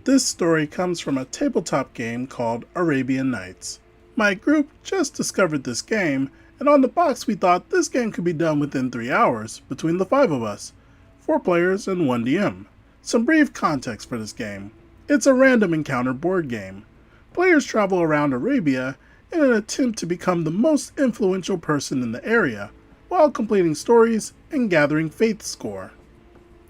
This story comes from a tabletop game called Arabian Nights. My group just discovered this game, and on the box we thought this game could be done within 3 hours between the 5 of us, 4 players and 1 DM. Some brief context for this game. It's a random encounter board game. Players travel around Arabia in an attempt to become the most influential person in the area, while completing stories and gathering faith score.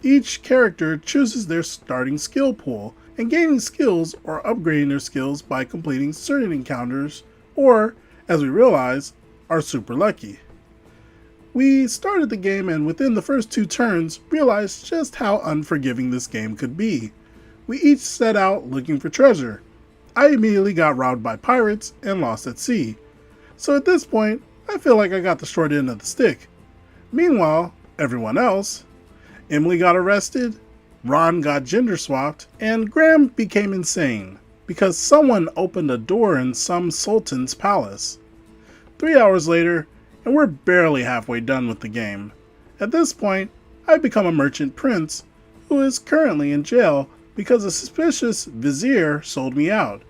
Each character chooses their starting skill pool and gaining skills or upgrading their skills by completing certain encounters or, as we realize, are super lucky. We started the game and within the first 2 turns realized just how unforgiving this game could be. We each set out looking for treasure. I immediately got robbed by pirates and lost at sea. So at this point, I feel like I got the short end of the stick. Meanwhile, everyone else, Emily got arrested, Ron got gender swapped, and Graham became insane because someone opened a door in some sultan's palace. 3 hours later, and we're barely halfway done with the game. At this point, I've become a merchant prince who is currently in jail because a suspicious vizier sold me out.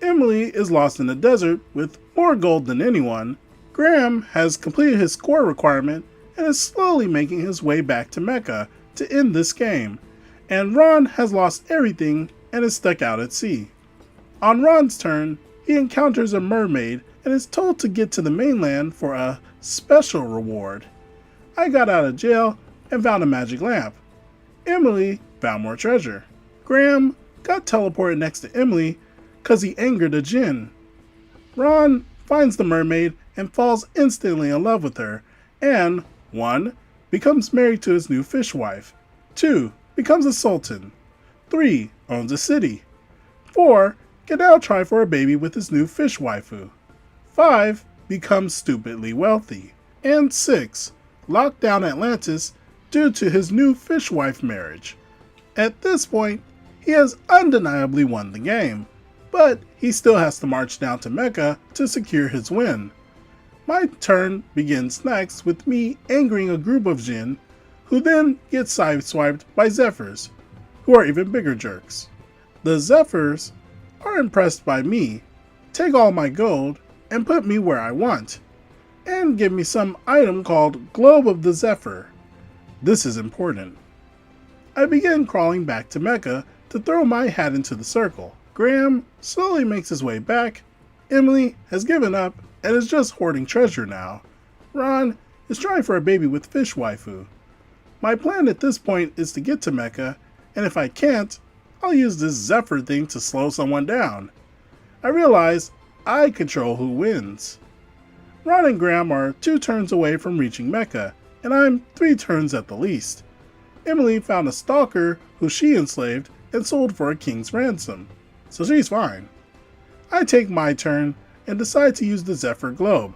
Emily is lost in the desert with more gold than anyone. Graham has completed his score requirement and is slowly making his way back to Mecca to end this game. And Ron has lost everything and is stuck out at sea. On Ron's turn, he encounters a mermaid and is told to get to the mainland for a special reward. I got out of jail and found a magic lamp. Emily found more treasure. Graham got teleported next to Emily because he angered a djinn. Ron finds the mermaid and falls instantly in love with her, and 1. Becomes married to his new fishwife. 2. Becomes a sultan. 3. Owns a city. 4. Can now try for a baby with his new fish waifu. 5. Becomes stupidly wealthy. And 6. Locked down Atlantis due to his new fishwife marriage. At this point, he has undeniably won the game, but he still has to march down to Mecca to secure his win. My turn begins next with me angering a group of jinn, who then get sideswiped by zephyrs, who are even bigger jerks. The zephyrs are impressed by me, take all my gold, and put me where I want, and give me some item called Globe of the Zephyr. This is important. I begin crawling back to Mecca to throw my hat into the circle. Graham slowly makes his way back. Emily has given up and is just hoarding treasure now. Ron is trying for a baby with fish waifu. My plan at this point is to get to Mecca, and if I can't, I'll use this Zephyr thing to slow someone down. I realize I control who wins. Ron and Graham are 2 turns away from reaching Mecca, and I'm 3 turns at the least. Emily found a stalker who she enslaved and sold for a king's ransom, so she's fine. I take my turn and decide to use the Zephyr Globe.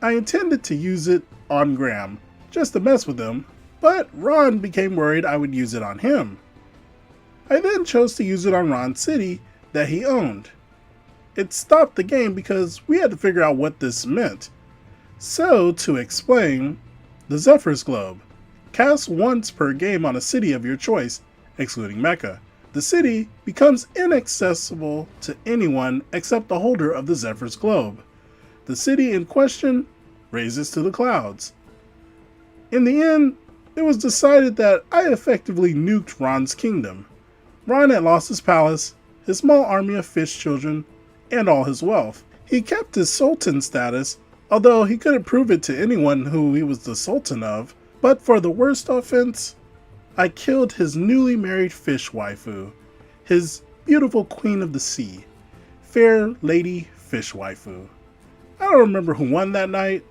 I intended to use it on Graham, just to mess with him, but Ron became worried I would use it on him. I then chose to use it on Ron's city that he owned. It stopped the game because we had to figure out what this meant. So, to explain, the Zephyr's Globe. Cast once per game on a city of your choice, excluding Mecca. The city becomes inaccessible to anyone except the holder of the Zephyr's Globe. The city in question raises to the clouds. In the end, it was decided that I effectively nuked Ron's kingdom. Ron had lost his palace, his small army of fish children, and all his wealth. He kept his sultan status, although he couldn't prove it to anyone who he was the sultan of. But for the worst offense, I killed his newly married fish waifu, his beautiful queen of the sea, fair lady fish waifu. I don't remember who won that night,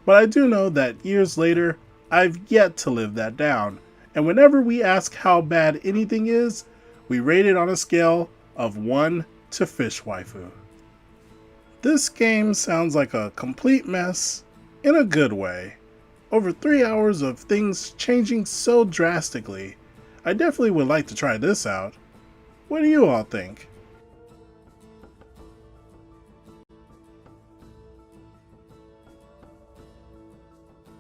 but I do know that years later, I've yet to live that down, and whenever we ask how bad anything is, we rate it on a scale of 1 to fish waifu. This game sounds like a complete mess in a good way. Over 3 hours of things changing so drastically. I definitely would like to try this out. What do you all think?